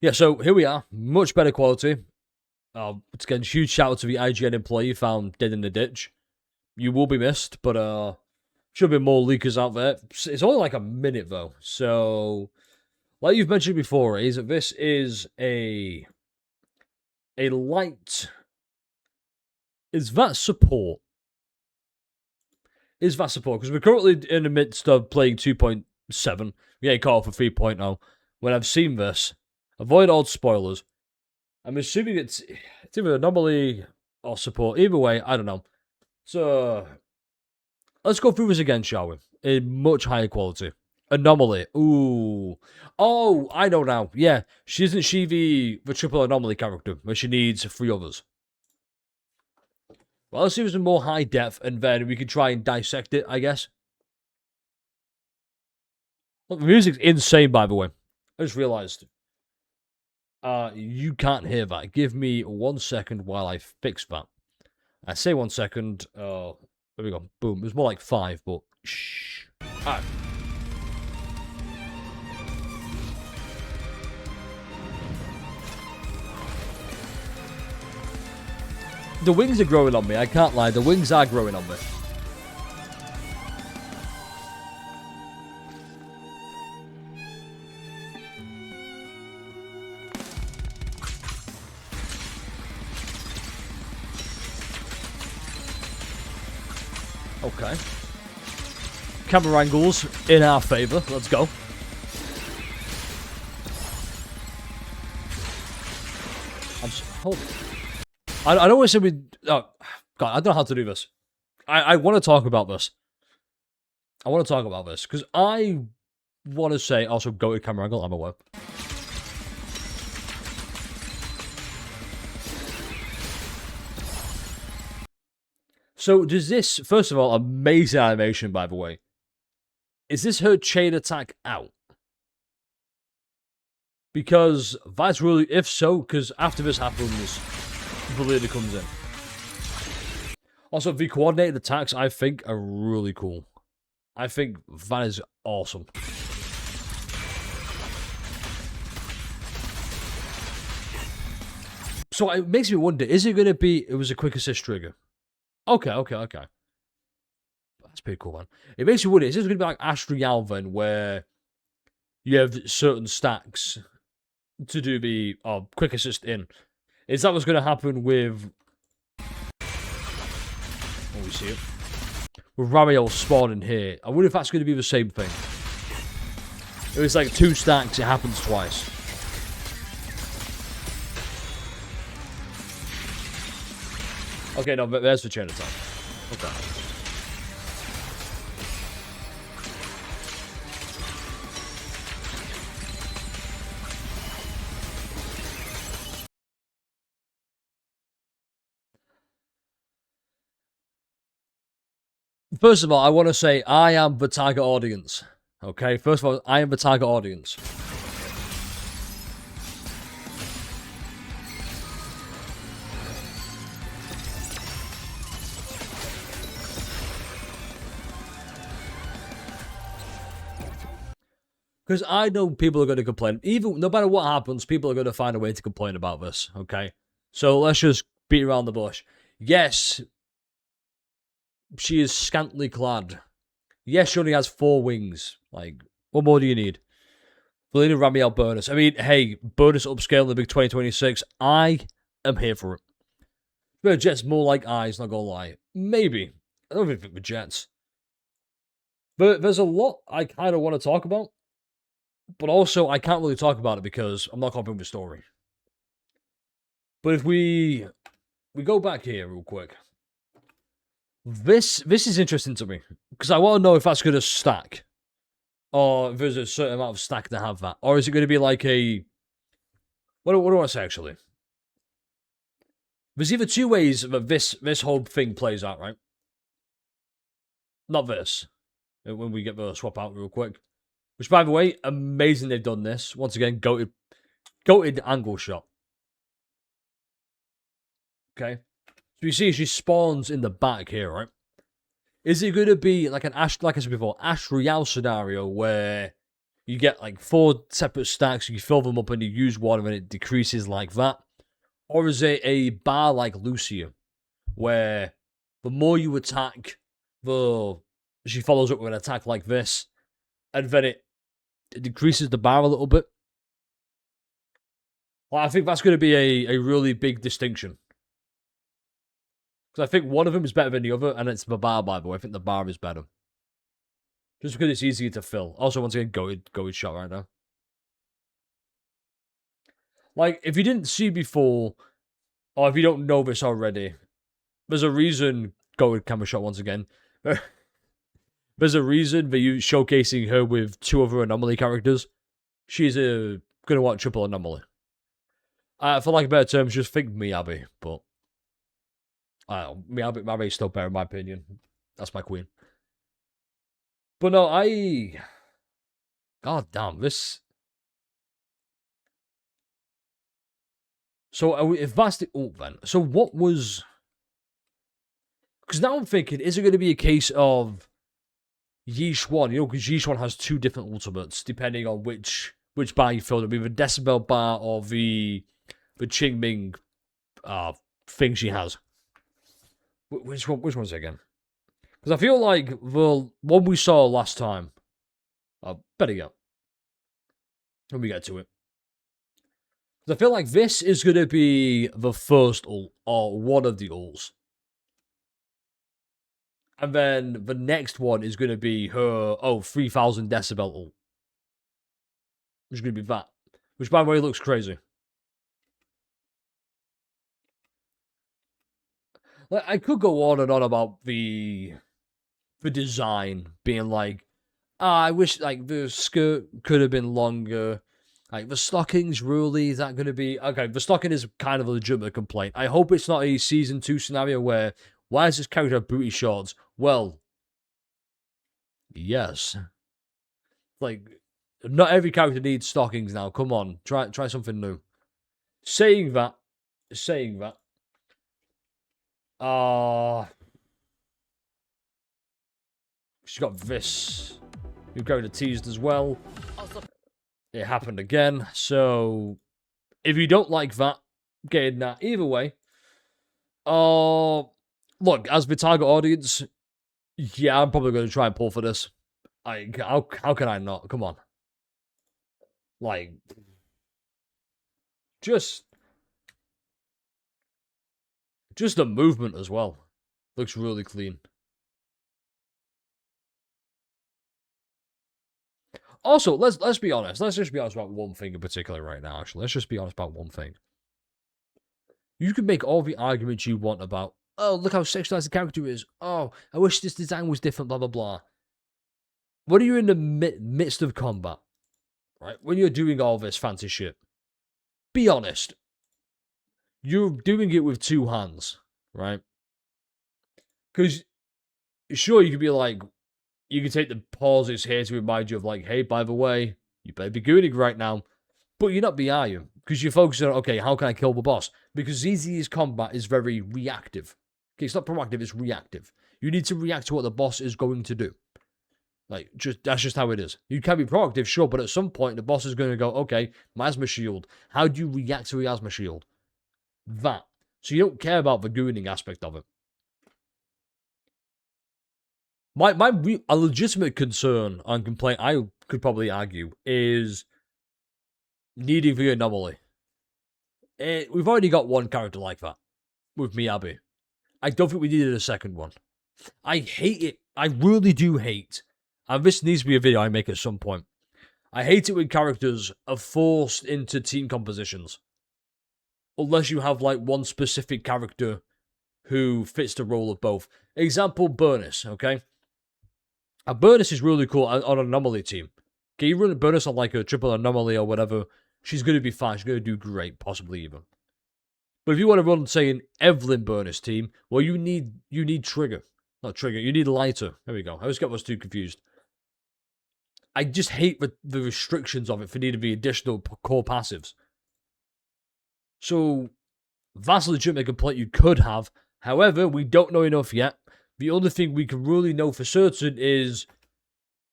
Yeah, so here we are. Much better quality. Again, huge shout out to the IGN employee found dead in the ditch. You will be missed, but should be more leakers out there. It's only like a minute though, so like you've mentioned before, is that this is a light. Is that support? Is that support? Because we're currently in the midst of playing 2.7. We get caught for 3.0. When I've seen this, avoid all spoilers. I'm assuming it's either anomaly or support. Either way, I don't know. So let's go through this again, shall we? In much higher quality. Anomaly. Ooh. Oh, I know now. Yeah, isn't she the triple anomaly character where she needs 3 others? Well, let's see if it's in more high depth, and then we can try and dissect it, I guess. Look, the music's insane, by the way. I just realized. You can't hear that. Give me 1 second while I fix that. I say 1 second. There we go. Boom. It was more like 5, but shh. Alright. The wings are growing on me. I can't lie. The wings are growing on me. Okay. Camera angles in our favour. Let's go. Hold on. I don't want to say we... Oh, God, I don't know how to do this. I want to talk about this. I want to talk about this. Because I want to say... Also, go to camera angle. I'm aware. So, does this... First of all, amazing animation, by the way. Is this her chain attack out? Because that's really... If so, because after this happens... The leader comes in. Also, the coordinated attacks, I think, are really cool. I think that is awesome. So it makes me wonder, is it going to be... It was a quick assist trigger. Okay. That's pretty cool, man. It makes me wonder, is this going to be like Ash Remielle then, where you have certain stacks to do the quick assist in? Is that what's going to happen with... Oh, we see it. With Remielle spawning here. I wonder if that's going to be the same thing. It was like 2 stacks, it happens twice. Okay, no, there's the chain attack. Okay. First of all, I want to say I am the target audience. Okay, first of all, I am the target audience. Because I know people are going to complain. Even no matter what happens, people are going to find a way to complain about this. Okay, so let's just beat around the bush. Yes, she is scantily clad. Yes, she only has 4 wings. Like, what more do you need? Valina Remielle bonus. I mean, hey, bonus upscale in the big 2026. I am here for it. But Jets more like eyes, not gonna lie. Maybe. I don't even think the Jets. But there's a lot I kind of want to talk about. But also, I can't really talk about it because I'm not confident with the story. But if we go back here real quick. This is interesting to me. Because I want to know if that's going to stack. Or if there's a certain amount of stack to have that. Or is it going to be like a... What do I want to say, actually? There's either 2 ways that this whole thing plays out, right? Not this. When we get the swap out real quick. Which, by the way, amazing they've done this. Once again, goated angle shot. Okay. So you see she spawns in the back here, right? Is it going to be like an Ash, like I said before, Ash Remielle scenario where You get like 4 separate stacks, you fill them up and you use one and it decreases like that? Or is it a bar like Lucia, where the more you attack, the she follows up with an attack like this, and then it decreases the bar a little bit? Well, I think that's going to be a really big distinction. Because I think one of them is better than the other, and it's the bar, by the way. I think the bar is better. Just because it's easier to fill. Also, once again, go shot right now. Like, if you didn't see before, or if you don't know this already, there's a reason, go with camera shot once again. There's a reason that you showcasing her with 2 other anomaly characters. She's gonna want triple anomaly. For like a better terms, just think Miyabi, but Miyabi's still better in my opinion. That's my queen. But no, God damn, this... So, if that's the ult then, so what was... Because now I'm thinking, is it going to be a case of Yi-Xuan? You know, because Yi-Xuan has 2 different ultimates, depending on which bar you filled it, either the Decibel bar or the Qingming thing she has. Which one's it again? Because I feel like the one we saw last time... better go. When we get to it. I feel like this is going to be the first ult, or one of the ults. And then the next one is going to be her, 3000 decibel ult. Which is going to be that. Which, by the way, looks crazy. Like, I could go on and on about the design being like, I wish like the skirt could have been longer. Like, the stockings, really, is that going to be... Okay, the stocking is kind of a legitimate complaint. I hope it's not a Season 2 scenario where, why does this character have booty shorts? Well, yes. Like, not every character needs stockings now. Come on, try something new. Saying that, she's got this. New character teased as well. It happened again. So, if you don't like that, get in that. Either way, look, as the target audience, yeah, I'm probably going to try and pull for this. How can I not? Come on. Like, just the movement as well. Looks really clean. Also, let's be honest. Let's just be honest about one thing in particular right now, actually. Let's just be honest about one thing. You can make all the arguments you want about, oh, look how sexualized the character is. Oh, I wish this design was different, blah, blah, blah. When you're in the midst of combat, right? When you're doing all this fancy shit, be honest. You're doing it with 2 hands, right? Because, sure, you could be like, you can take the pauses here to remind you of like, hey, by the way, you better be gooning right now. But you're not are you? Because you're focusing on, okay, how can I kill the boss? Because ZZ's combat is very reactive. Okay, it's not proactive, it's reactive. You need to react to what the boss is going to do. Like, that's just how it is. You can be proactive, sure, but at some point, the boss is going to go, okay, Miasma Shield. How do you react to Miasma Shield? That. So you don't care about the gooning aspect of it. A legitimate concern and complaint, I could probably argue, is needing the anomaly. We've already got one character like that, with Miyabi. I don't think we needed a second one. I hate it. I really do hate. And this needs to be a video I make at some point. I hate it when characters are forced into team compositions. Unless you have, like, one specific character who fits the role of both. Example, Burnus, okay? Burnus is really cool on an anomaly team. Okay, you run Burnus on, like, a triple anomaly or whatever, she's going to be fine. She's going to do great, possibly even. But if you want to run, say, an Evelyn Burnus team, well, you need Trigger. Not Trigger, you need Lighter. There we go. I always get those two confused. I just hate the restrictions of it for needing the additional core passives. So, that's a legitimate complaint you could have. However, we don't know enough yet. The only thing we can really know for certain is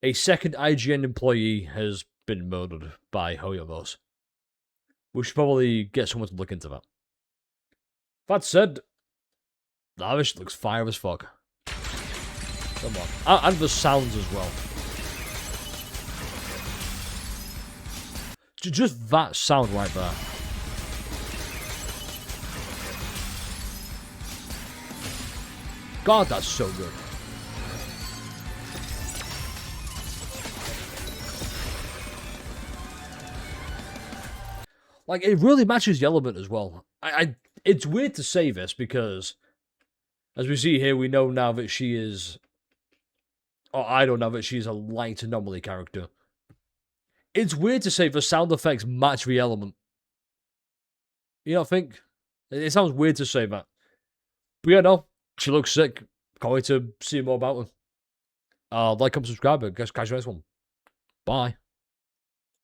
a second IGN employee has been murdered by Hoyogos. We should probably get someone to look into that. That said, this looks fire as fuck. Come on. And the sounds as well. Just that sound right there. God, that's so good. Like, it really matches the element as well. It's weird to say this because, as we see here, we know now that she is... Or I don't know that she's a light anomaly character. It's weird to say the sound effects match the element. You don't think? It sounds weird to say that. But yeah, no. She looks sick. Can't wait to see more about her. Like, comment, subscribe. Catch you next one. Bye.